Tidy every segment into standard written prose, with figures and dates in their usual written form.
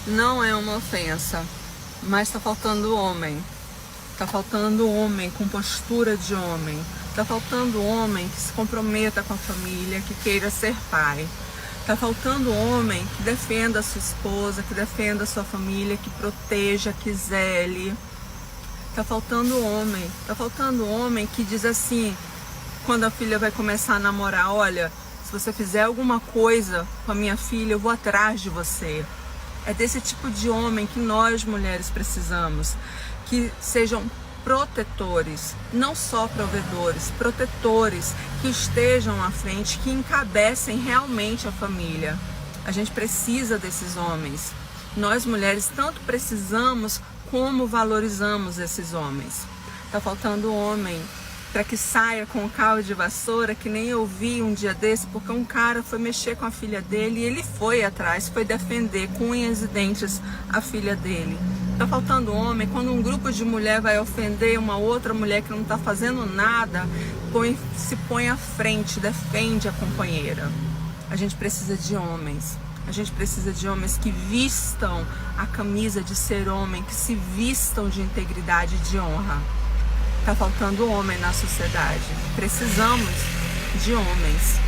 não é uma ofensa, mas tá faltando homem. Tá faltando homem com postura de homem. Tá faltando homem que se comprometa com a família, que queira ser pai. Tá faltando homem que defenda a sua esposa, que defenda a sua família, que proteja, que zele. Tá faltando homem que diz assim, quando a filha vai começar a namorar, olha, se você fizer alguma coisa com a minha filha, eu vou atrás de você. É desse tipo de homem que nós, mulheres, precisamos. Que sejam protetores, não só provedores, protetores, que estejam à frente, que encabecem realmente a família. A gente precisa desses homens. Nós, mulheres, tanto precisamos como valorizamos esses homens. Tá faltando homem para que saia com um cabo de vassoura, que nem eu vi um dia desse, porque um cara foi mexer com a filha dele e ele foi atrás, foi defender com unhas e dentes a filha dele. Tá faltando homem quando um grupo de mulher vai ofender uma outra mulher que não tá fazendo nada, se põe à frente, defende a companheira. A gente precisa de homens. A gente precisa de homens que vistam a camisa de ser homem, que se vistam de integridade e de honra. Tá faltando homem na sociedade. Precisamos de homens.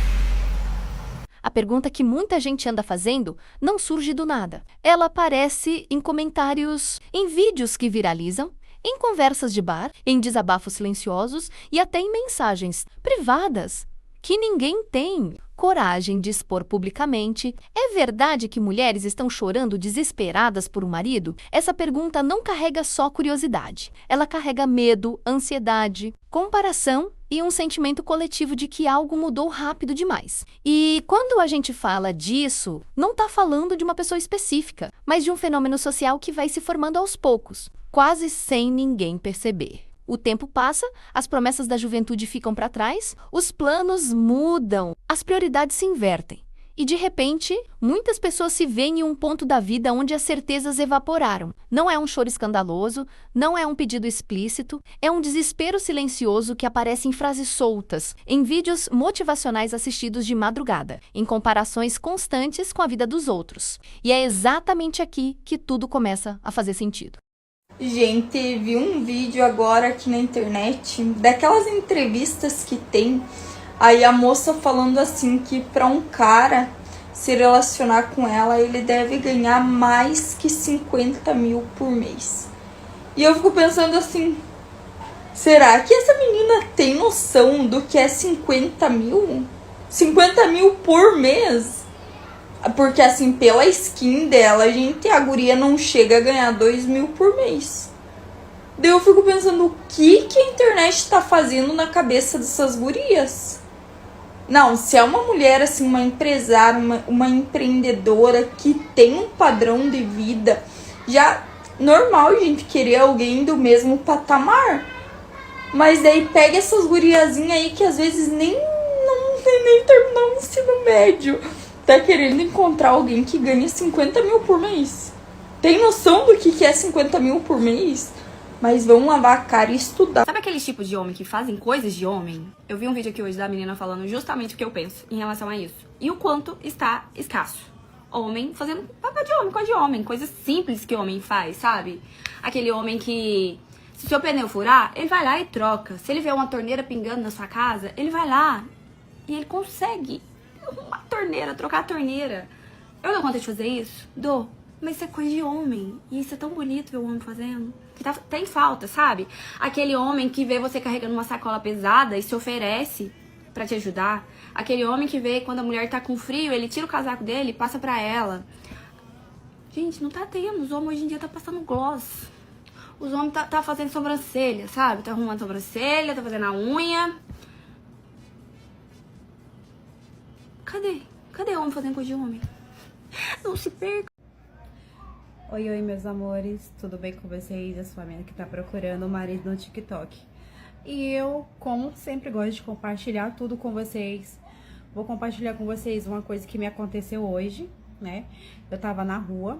A pergunta que muita gente anda fazendo não surge do nada. Ela aparece em comentários, em vídeos que viralizam, em conversas de bar, em desabafos silenciosos e até em mensagens privadas que ninguém tem coragem de expor publicamente. É verdade que mulheres estão chorando desesperadas por um marido? Essa pergunta não carrega só curiosidade. Ela carrega medo, ansiedade, comparação e um sentimento coletivo de que algo mudou rápido demais. E quando a gente fala disso, não está falando de uma pessoa específica, mas de um fenômeno social que vai se formando aos poucos, quase sem ninguém perceber. O tempo passa, as promessas da juventude ficam para trás, os planos mudam, as prioridades se invertem. E, de repente, muitas pessoas se veem em um ponto da vida onde as certezas evaporaram. Não é um choro escandaloso, não é um pedido explícito, é um desespero silencioso que aparece em frases soltas, em vídeos motivacionais assistidos de madrugada, em comparações constantes com a vida dos outros. E é exatamente aqui que tudo começa a fazer sentido. Gente, vi um vídeo agora aqui na internet, daquelas entrevistas que tem, aí a moça falando assim que para um cara se relacionar com ela, ele deve ganhar mais que 50 mil por mês. E eu fico pensando assim, será que essa menina tem noção do que é 50 mil? 50 mil por mês? Porque assim, pela skin dela, gente, a guria não chega a ganhar 2 mil por mês. Daí eu fico pensando, o que a internet tá fazendo na cabeça dessas gurias? Não, se é uma mulher assim, uma empresária, uma empreendedora que tem um padrão de vida, já normal, gente, querer alguém do mesmo patamar. Mas daí pega essas guriazinhas aí que às vezes nem terminou o ensino médio, tá querendo encontrar alguém que ganha 50 mil por mês. Tem noção do que é 50 mil por mês? Mas vão lavar a cara e estudar. Sabe aqueles tipos de homem que fazem coisas de homem? Eu vi um vídeo aqui hoje da menina falando justamente o que eu penso em relação a isso. E o quanto está escasso. Homem fazendo papel de homem, coisa de homem. Coisas simples que homem faz, sabe? Aquele homem que, se o seu pneu furar, ele vai lá e troca. Se ele vê uma torneira pingando na sua casa, ele vai lá e ele consegue uma torneira, trocar a torneira. Eu dou conta de fazer isso? Dou. Mas isso é coisa de homem. E isso é tão bonito ver o homem fazendo. Que tem falta, sabe? Aquele homem que vê você carregando uma sacola pesada e se oferece pra te ajudar. Aquele homem que vê quando a mulher tá com frio, ele tira o casaco dele e passa pra ela. Gente, não tá tendo. Os homens hoje em dia tá passando gloss. Os homens tá fazendo sobrancelha, sabe? Tá arrumando sobrancelha, tá fazendo a unha. Cadê homem fazendo coisa de homem? Não se perca. Oi, meus amores, tudo bem com vocês? Eu sou a menina que tá procurando o marido no TikTok. E eu, como sempre, gosto de compartilhar tudo com vocês. Vou compartilhar com vocês uma coisa que me aconteceu hoje, né? Eu tava na rua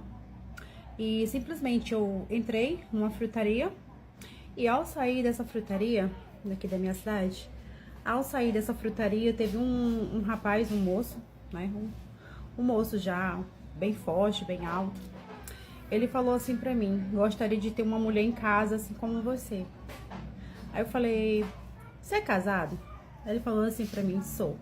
e simplesmente eu entrei numa frutaria e ao sair dessa frutaria, daqui da minha cidade, teve um rapaz, um moço, né? Um moço já bem forte, bem alto. Ele falou assim pra mim: gostaria de ter uma mulher em casa assim como você. Aí eu falei: você é casado? Aí ele falou assim pra mim: sou.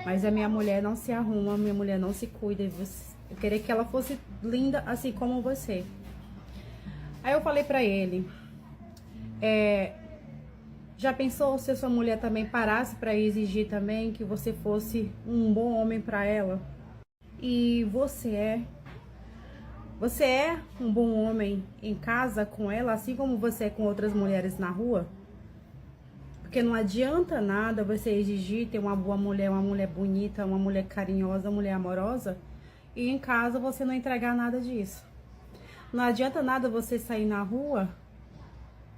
Mas a minha mulher não se arruma, a minha mulher não se cuida. Eu queria que ela fosse linda assim como você. Aí eu falei pra ele: já pensou se a sua mulher também parasse pra exigir também que você fosse um bom homem pra ela? E você é um bom homem em casa com ela, assim como você é com outras mulheres na rua? Porque não adianta nada você exigir ter uma boa mulher, uma mulher bonita, uma mulher carinhosa, uma mulher amorosa, e em casa você não entregar nada disso. Não adianta nada você sair na rua,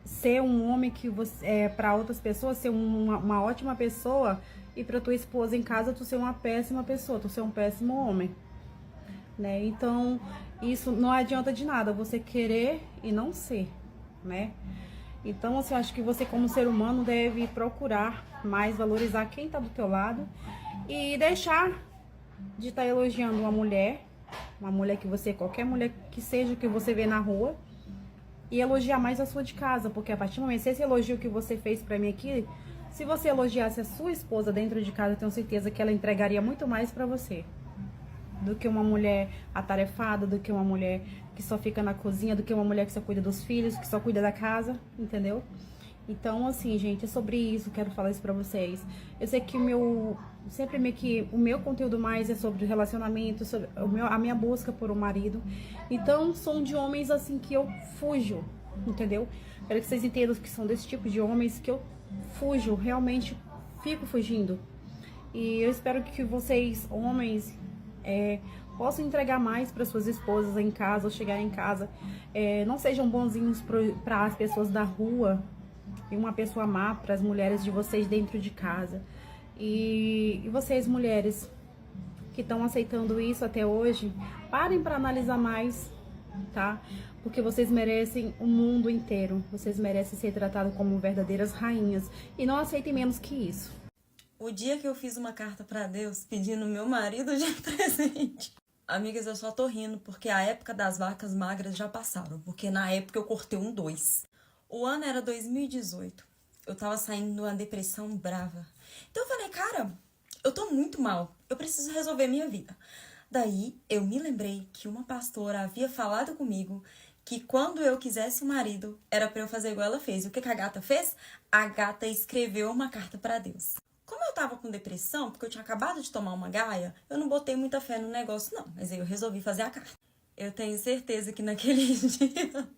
ser um homem que você para outras pessoas, ser uma ótima pessoa, e para tua esposa em casa tu ser uma péssima pessoa, tu ser um péssimo homem, né? Então, isso não adianta de nada, você querer e não ser, né? Então, assim, eu acho que você como ser humano deve procurar mais valorizar quem tá do teu lado e deixar de estar elogiando uma mulher que você, qualquer mulher que seja que você vê na rua, e elogiar mais a sua de casa, porque a partir do momento, se esse elogio que você fez pra mim aqui, se você elogiasse a sua esposa dentro de casa, eu tenho certeza que ela entregaria muito mais pra você do que uma mulher atarefada, do que uma mulher que só fica na cozinha, do que uma mulher que só cuida dos filhos, que só cuida da casa, entendeu? Então, assim, gente, é sobre isso, quero falar isso pra vocês. Eu sei que o meu conteúdo mais é sobre relacionamento, sobre a minha busca por um marido. Então, são de homens, assim, que eu fujo, entendeu? Quero que vocês entendam que são desse tipo de homens que eu fujo, realmente fico fugindo. E eu espero que vocês, homens, possam entregar mais para suas esposas em casa, ou chegar em casa. Não sejam bonzinhos para as pessoas da rua e uma pessoa má para as mulheres de vocês dentro de casa. E vocês, mulheres, que estão aceitando isso até hoje, parem para analisar mais, tá? Porque vocês merecem o mundo inteiro. Vocês merecem ser tratadas como verdadeiras rainhas. E não aceitem menos que isso. O dia que eu fiz uma carta pra Deus pedindo meu marido de presente. Amigas, eu só tô rindo porque a época das vacas magras já passaram. Porque na época eu cortei 2. O ano era 2018. Eu tava saindo de uma depressão brava. Então eu falei, cara, eu tô muito mal. Eu preciso resolver minha vida. Daí eu me lembrei que uma pastora havia falado comigo que quando eu quisesse um marido, era pra eu fazer igual ela fez. E o que a gata fez? A gata escreveu uma carta pra Deus. Como eu tava com depressão, porque eu tinha acabado de tomar uma gaia, eu não botei muita fé no negócio, não. Mas aí eu resolvi fazer a carta. Eu tenho certeza que naquele dia,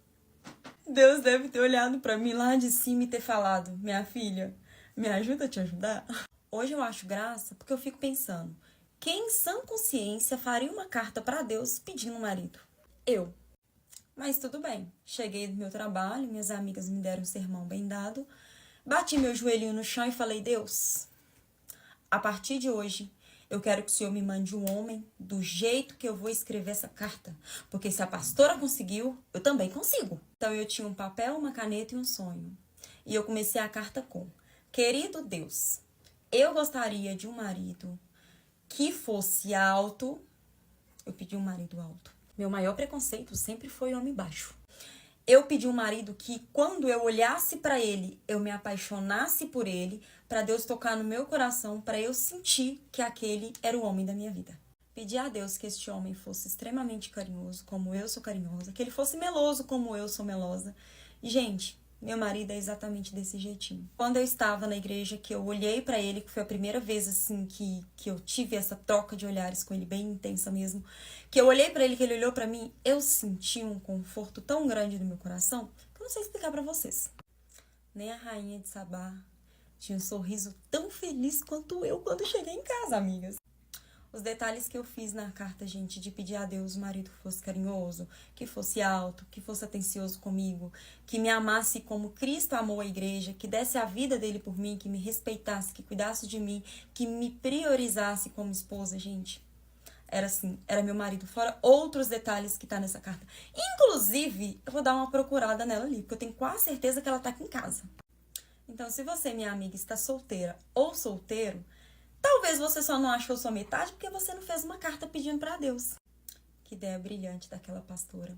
Deus deve ter olhado pra mim lá de cima e ter falado, minha filha, me ajuda a te ajudar? Hoje eu acho graça porque eu fico pensando, quem em sã consciência faria uma carta pra Deus pedindo um marido? Eu. Mas tudo bem. Cheguei do meu trabalho, minhas amigas me deram um sermão bem dado, bati meu joelhinho no chão e falei, Deus, a partir de hoje, eu quero que o Senhor me mande um homem do jeito que eu vou escrever essa carta. Porque se a pastora conseguiu, eu também consigo. Então eu tinha um papel, uma caneta e um sonho. E eu comecei a carta com: querido Deus, eu gostaria de um marido que fosse alto. Eu pedi um marido alto. Meu maior preconceito sempre foi homem baixo. Eu pedi um marido que, quando eu olhasse pra ele, eu me apaixonasse por ele, pra Deus tocar no meu coração, pra eu sentir que aquele era o homem da minha vida. Pedi a Deus que este homem fosse extremamente carinhoso, como eu sou carinhosa, que ele fosse meloso, como eu sou melosa. E, gente, meu marido é exatamente desse jeitinho. Quando eu estava na igreja, que eu olhei pra ele, que foi a primeira vez, assim, que eu tive essa troca de olhares com ele, bem intensa mesmo, que eu olhei pra ele, que ele olhou pra mim, eu senti um conforto tão grande no meu coração, que eu não sei explicar pra vocês. Nem a rainha de Sabá tinha um sorriso tão feliz quanto eu quando cheguei em casa, amigas. Os detalhes que eu fiz na carta, gente, de pedir a Deus um marido que fosse carinhoso, que fosse alto, que fosse atencioso comigo, que me amasse como Cristo amou a igreja, que desse a vida dele por mim, que me respeitasse, que cuidasse de mim, que me priorizasse como esposa, gente. Era assim, era meu marido, fora outros detalhes que tá nessa carta. Inclusive, eu vou dar uma procurada nela ali, porque eu tenho quase certeza que ela tá aqui em casa. Então, se você, minha amiga, está solteira ou solteiro, talvez você só não achou sua metade porque você não fez uma carta pedindo pra Deus. Que ideia brilhante daquela pastora.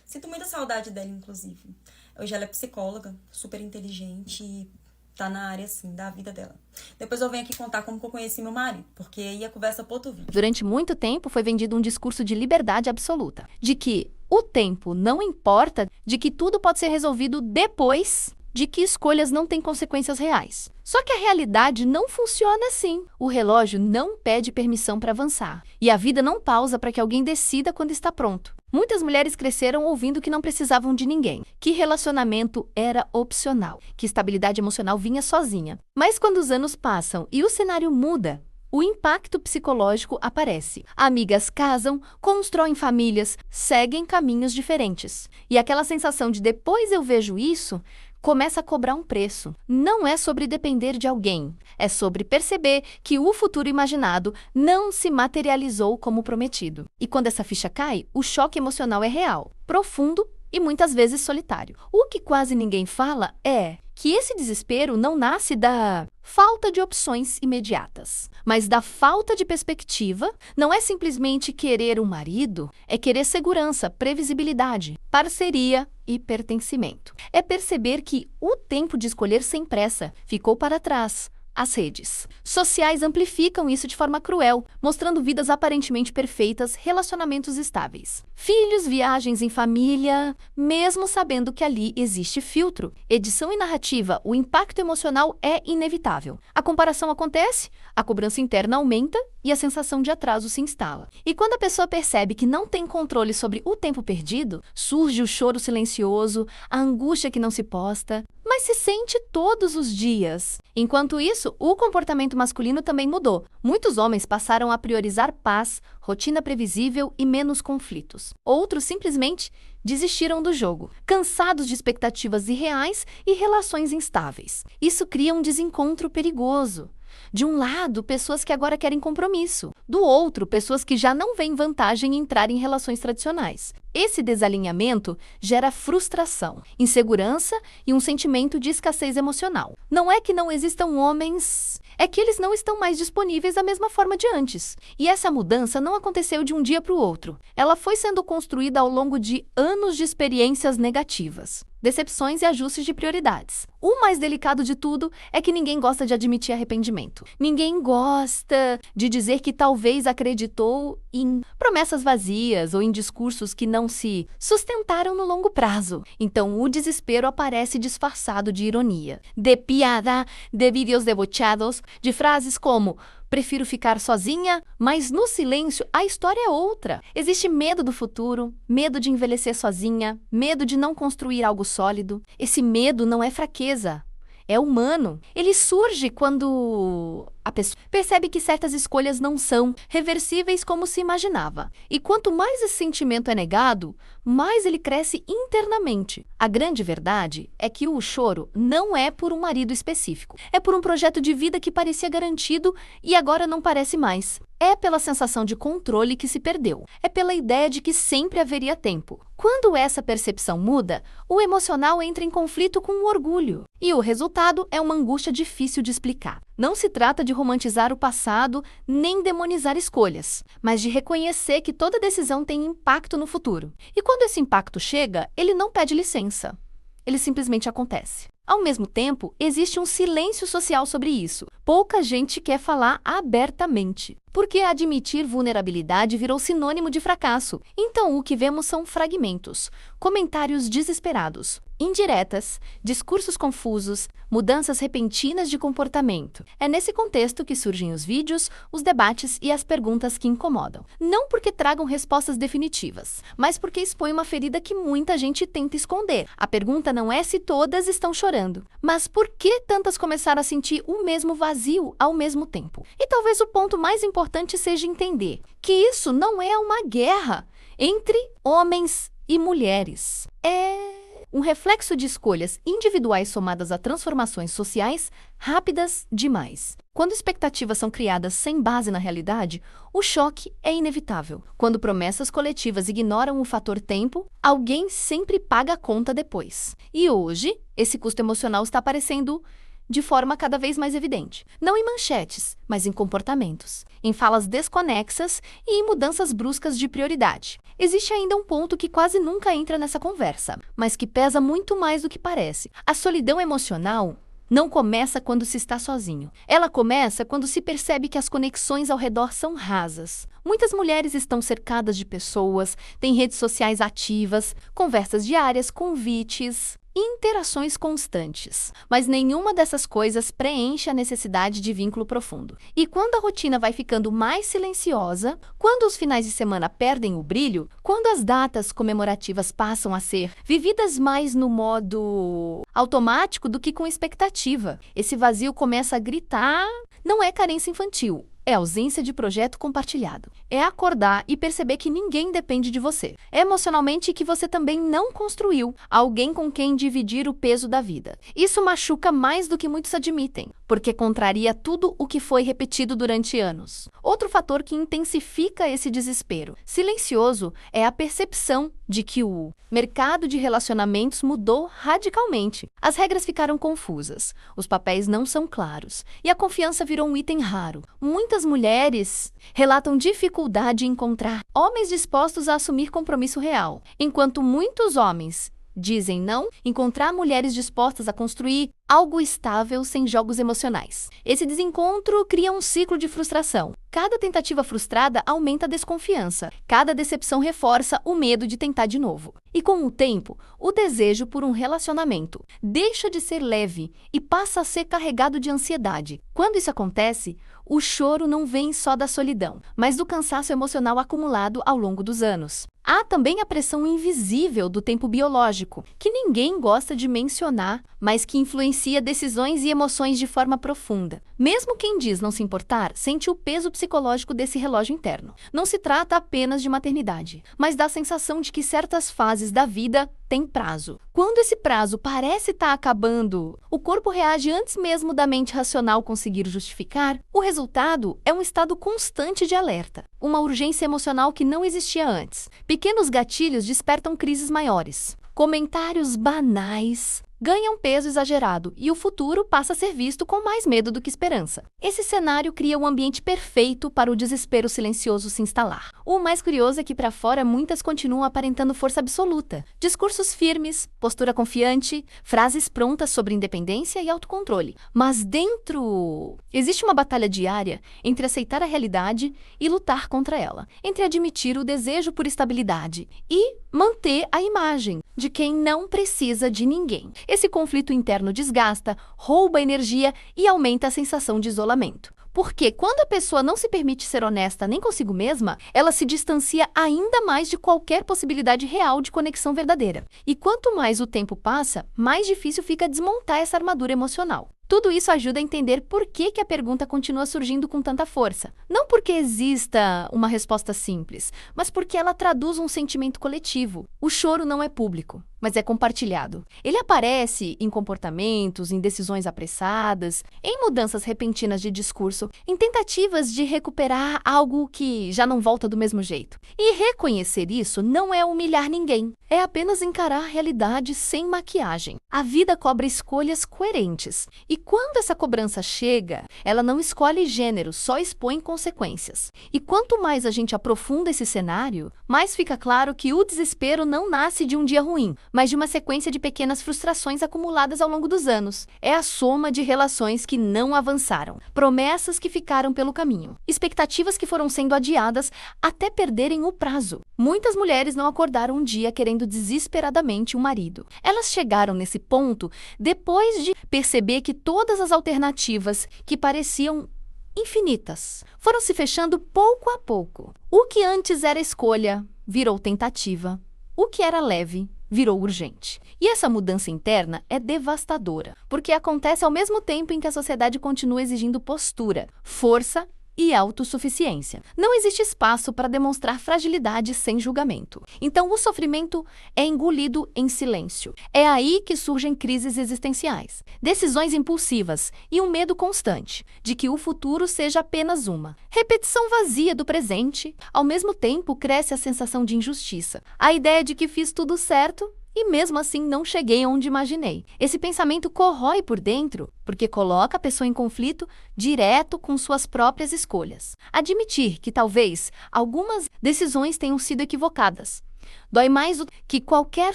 Sinto muita saudade dela, inclusive. Hoje ela é psicóloga, super inteligente e tá na área, assim, da vida dela. Depois eu venho aqui contar como que eu conheci meu marido, porque aí a conversa pra outro vídeo. Durante muito tempo foi vendido um discurso de liberdade absoluta, de que o tempo não importa, de que tudo pode ser resolvido depois, de que escolhas não têm consequências reais. Só que a realidade não funciona assim. O relógio não pede permissão para avançar. E a vida não pausa para que alguém decida quando está pronto. Muitas mulheres cresceram ouvindo que não precisavam de ninguém, que relacionamento era opcional, que estabilidade emocional vinha sozinha. Mas quando os anos passam e o cenário muda, o impacto psicológico aparece. Amigas casam, constroem famílias, seguem caminhos diferentes. E aquela sensação de depois eu vejo isso começa a cobrar um preço. Não é sobre depender de alguém, é sobre perceber que o futuro imaginado não se materializou como prometido. E quando essa ficha cai, o choque emocional é real, profundo e muitas vezes solitário. O que quase ninguém fala é que esse desespero não nasce da falta de opções imediatas, mas da falta de perspectiva. Não é simplesmente querer um marido, é querer segurança, previsibilidade, parceria e pertencimento. É perceber que o tempo de escolher sem pressa ficou para trás. As redes sociais amplificam isso de forma cruel, mostrando vidas aparentemente perfeitas, relacionamentos estáveis. Filhos, viagens em família, mesmo sabendo que ali existe filtro. Edição e narrativa, o impacto emocional é inevitável. A comparação acontece, a cobrança interna aumenta e a sensação de atraso se instala. E quando a pessoa percebe que não tem controle sobre o tempo perdido, surge o choro silencioso, a angústia que não se posta, mas se sente todos os dias. Enquanto isso, o comportamento masculino também mudou. Muitos homens passaram a priorizar paz, rotina previsível e menos conflitos. Outros simplesmente desistiram do jogo, cansados de expectativas irreais e relações instáveis. Isso cria um desencontro perigoso. De um lado, pessoas que agora querem compromisso. Do outro, pessoas que já não veem vantagem em entrar em relações tradicionais. Esse desalinhamento gera frustração, insegurança e um sentimento de escassez emocional. Não é que não existam homens, é que eles não estão mais disponíveis da mesma forma de antes. E essa mudança não aconteceu de um dia para o outro. Ela foi sendo construída ao longo de anos de experiências negativas, decepções e ajustes de prioridades. O mais delicado de tudo é que ninguém gosta de admitir arrependimento. Ninguém gosta de dizer que talvez acreditou em promessas vazias ou em discursos que não se sustentaram no longo prazo. Então, o desespero aparece disfarçado de ironia, de piada, de vídeos debochados, de frases como prefiro ficar sozinha, mas no silêncio a história é outra. Existe medo do futuro, medo de envelhecer sozinha, medo de não construir algo sólido. Esse medo não é fraqueza, é humano. Ele surge quando a pessoa percebe que certas escolhas não são reversíveis como se imaginava. E quanto mais esse sentimento é negado, mais ele cresce internamente. A grande verdade é que o choro não é por um marido específico. É por um projeto de vida que parecia garantido e agora não parece mais. É pela sensação de controle que se perdeu. É pela ideia de que sempre haveria tempo. Quando essa percepção muda, o emocional entra em conflito com o orgulho. E o resultado é uma angústia difícil de explicar. Não se trata de romantizar o passado nem demonizar escolhas, mas de reconhecer que toda decisão tem impacto no futuro. E quando esse impacto chega, ele não pede licença. Ele simplesmente acontece. Ao mesmo tempo, existe um silêncio social sobre isso. Pouca gente quer falar abertamente, porque admitir vulnerabilidade virou sinônimo de fracasso. Então, o que vemos são fragmentos, comentários desesperados, indiretas, discursos confusos, mudanças repentinas de comportamento. É nesse contexto que surgem os vídeos, os debates e as perguntas que incomodam. Não porque tragam respostas definitivas, mas porque expõem uma ferida que muita gente tenta esconder. A pergunta não é se todas estão chorando, mas por que tantas começaram a sentir o mesmo vazio ao mesmo tempo? E talvez o ponto mais importante seja entender que isso não é uma guerra entre homens e mulheres. É um reflexo de escolhas individuais somadas a transformações sociais rápidas demais. Quando expectativas são criadas sem base na realidade, o choque é inevitável. Quando promessas coletivas ignoram o fator tempo, alguém sempre paga a conta depois. E hoje, esse custo emocional está aparecendo de forma cada vez mais evidente. Não em manchetes, mas em comportamentos, em falas desconexas e em mudanças bruscas de prioridade. Existe ainda um ponto que quase nunca entra nessa conversa, mas que pesa muito mais do que parece. A solidão emocional não começa quando se está sozinho. Ela começa quando se percebe que as conexões ao redor são rasas. Muitas mulheres estão cercadas de pessoas, têm redes sociais ativas, conversas diárias, convites, interações constantes, mas nenhuma dessas coisas preenche a necessidade de vínculo profundo. E quando a rotina vai ficando mais silenciosa, quando os finais de semana perdem o brilho, quando as datas comemorativas passam a ser vividas mais no modo automático do que com expectativa, esse vazio começa a gritar. Não é carência infantil. É ausência de projeto compartilhado. É acordar e perceber que ninguém depende de você. É emocionalmente que você também não construiu alguém com quem dividir o peso da vida. Isso machuca mais do que muitos admitem, porque contraria tudo o que foi repetido durante anos. Outro fator que intensifica esse desespero silencioso é a percepção de que o mercado de relacionamentos mudou radicalmente. As regras ficaram confusas, os papéis não são claros e a confiança virou um item raro. Muitas mulheres relatam dificuldade em encontrar homens dispostos a assumir compromisso real, enquanto muitos homens dizem não, encontrar mulheres dispostas a construir algo estável sem jogos emocionais. Esse desencontro cria um ciclo de frustração. Cada tentativa frustrada aumenta a desconfiança. Cada decepção reforça o medo de tentar de novo. E com o tempo, o desejo por um relacionamento deixa de ser leve e passa a ser carregado de ansiedade. Quando isso acontece, o choro não vem só da solidão, mas do cansaço emocional acumulado ao longo dos anos. Há também a pressão invisível do tempo biológico, que ninguém gosta de mencionar, mas que influencia decisões e emoções de forma profunda. Mesmo quem diz não se importar, sente o peso psicológico desse relógio interno. Não se trata apenas de maternidade, mas da sensação de que certas fases da vida têm prazo. Quando esse prazo parece estar acabando, o corpo reage antes mesmo da mente racional conseguir justificar. O resultado é um estado constante de alerta, uma urgência emocional que não existia antes. Pequenos gatilhos despertam crises maiores. Comentários banais ganham peso exagerado e o futuro passa a ser visto com mais medo do que esperança. Esse cenário cria um ambiente perfeito para o desespero silencioso se instalar. O mais curioso é que para fora muitas continuam aparentando força absoluta. Discursos firmes, postura confiante, frases prontas sobre independência e autocontrole. Mas dentro existe uma batalha diária entre aceitar a realidade e lutar contra ela, entre admitir o desejo por estabilidade e manter a imagem de quem não precisa de ninguém. Esse conflito interno desgasta, rouba energia e aumenta a sensação de isolamento. Porque quando a pessoa não se permite ser honesta nem consigo mesma, ela se distancia ainda mais de qualquer possibilidade real de conexão verdadeira. E quanto mais o tempo passa, mais difícil fica desmontar essa armadura emocional. Tudo isso ajuda a entender por que a pergunta continua surgindo com tanta força. Não porque exista uma resposta simples, mas porque ela traduz um sentimento coletivo. O choro não é público, mas é compartilhado. Ele aparece em comportamentos, em decisões apressadas, em mudanças repentinas de discurso, em tentativas de recuperar algo que já não volta do mesmo jeito. E reconhecer isso não é humilhar ninguém, é apenas encarar a realidade sem maquiagem. A vida cobra escolhas coerentes. E quando essa cobrança chega, ela não escolhe gênero, só expõe consequências. E quanto mais a gente aprofunda esse cenário, mais fica claro que o desespero não nasce de um dia ruim, mas de uma sequência de pequenas frustrações acumuladas ao longo dos anos. É a soma de relações que não avançaram, promessas que ficaram pelo caminho, expectativas que foram sendo adiadas até perderem o prazo. Muitas mulheres não acordaram um dia querendo desesperadamente um marido. Elas chegaram nesse ponto depois de perceber que todas as alternativas que pareciam infinitas foram se fechando pouco a pouco. O que antes era escolha virou tentativa. O que era leve virou urgente. E essa mudança interna é devastadora, porque acontece ao mesmo tempo em que a sociedade continua exigindo postura, força e autossuficiência. Não existe espaço para demonstrar fragilidade sem julgamento. Então, o sofrimento é engolido em silêncio. É aí que surgem crises existenciais, decisões impulsivas e um medo constante de que o futuro seja apenas uma repetição vazia do presente. Ao mesmo tempo, cresce a sensação de injustiça, a ideia de que fiz tudo certo e mesmo assim não cheguei onde imaginei. Esse pensamento corrói por dentro porque coloca a pessoa em conflito direto com suas próprias escolhas. Admitir que talvez algumas decisões tenham sido equivocadas dói mais do que qualquer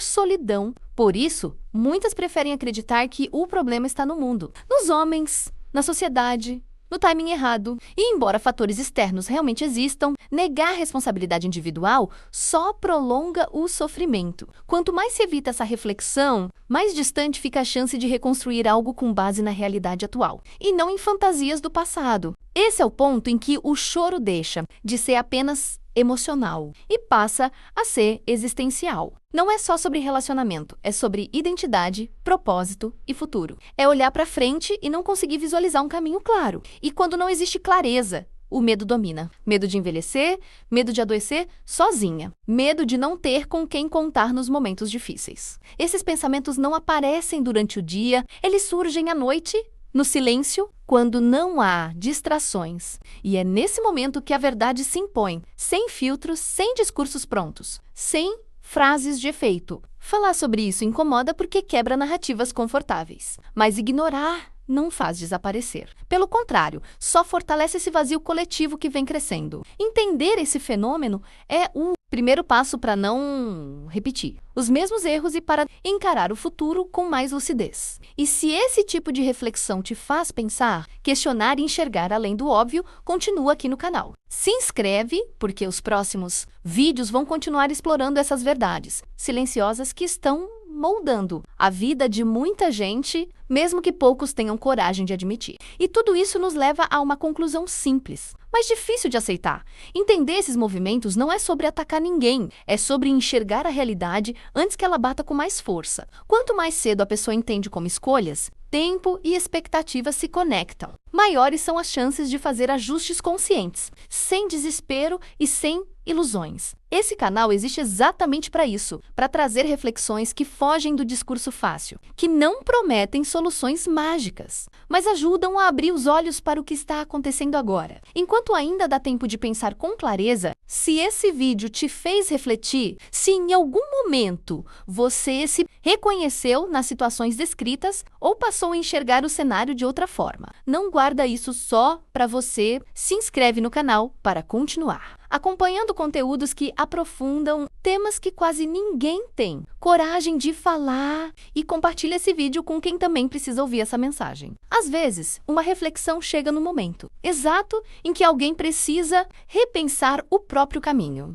solidão. Por isso, muitas preferem acreditar que o problema está no mundo, nos homens, na sociedade, no timing errado. E embora fatores externos realmente existam, negar a responsabilidade individual só prolonga o sofrimento. Quanto mais se evita essa reflexão, mais distante fica a chance de reconstruir algo com base na realidade atual, e não em fantasias do passado. Esse é o ponto em que o choro deixa de ser apenas emocional e passa a ser existencial. Não é só sobre relacionamento, é sobre identidade, propósito e futuro. É olhar para frente e não conseguir visualizar um caminho claro. E quando não existe clareza, o medo domina. Medo de envelhecer, medo de adoecer sozinha, medo de não ter com quem contar nos momentos difíceis. Esses pensamentos não aparecem durante o dia, eles surgem à noite, no silêncio, quando não há distrações. E é nesse momento que a verdade se impõe, sem filtros, sem discursos prontos, sem frases de efeito. Falar sobre isso incomoda porque quebra narrativas confortáveis, mas ignorar não faz desaparecer. Pelo contrário, só fortalece esse vazio coletivo que vem crescendo. Entender esse fenômeno é o primeiro passo para não repetir os mesmos erros e para encarar o futuro com mais lucidez. E se esse tipo de reflexão te faz pensar, questionar e enxergar além do óbvio, continua aqui no canal. Se inscreve, porque os próximos vídeos vão continuar explorando essas verdades silenciosas que estão moldando a vida de muita gente, mesmo que poucos tenham coragem de admitir. E tudo isso nos leva a uma conclusão simples, mas difícil de aceitar. Entender esses movimentos não é sobre atacar ninguém, é sobre enxergar a realidade antes que ela bata com mais força. Quanto mais cedo a pessoa entende como escolhas, tempo e expectativas se conectam, maiores são as chances de fazer ajustes conscientes, sem desespero e sem ilusões. Esse canal existe exatamente para isso, para trazer reflexões que fogem do discurso fácil, que não prometem soluções mágicas, mas ajudam a abrir os olhos para o que está acontecendo agora. Enquanto ainda dá tempo de pensar com clareza, se esse vídeo te fez refletir, se em algum momento você se reconheceu nas situações descritas ou passou a enxergar o cenário de outra forma, não guarda isso só para você, se inscreve no canal para continuar acompanhando conteúdos que aprofundam temas que quase ninguém tem coragem de falar, e compartilha esse vídeo com quem também precisa ouvir essa mensagem. Às vezes, uma reflexão chega no momento exato em que alguém precisa repensar o próprio caminho.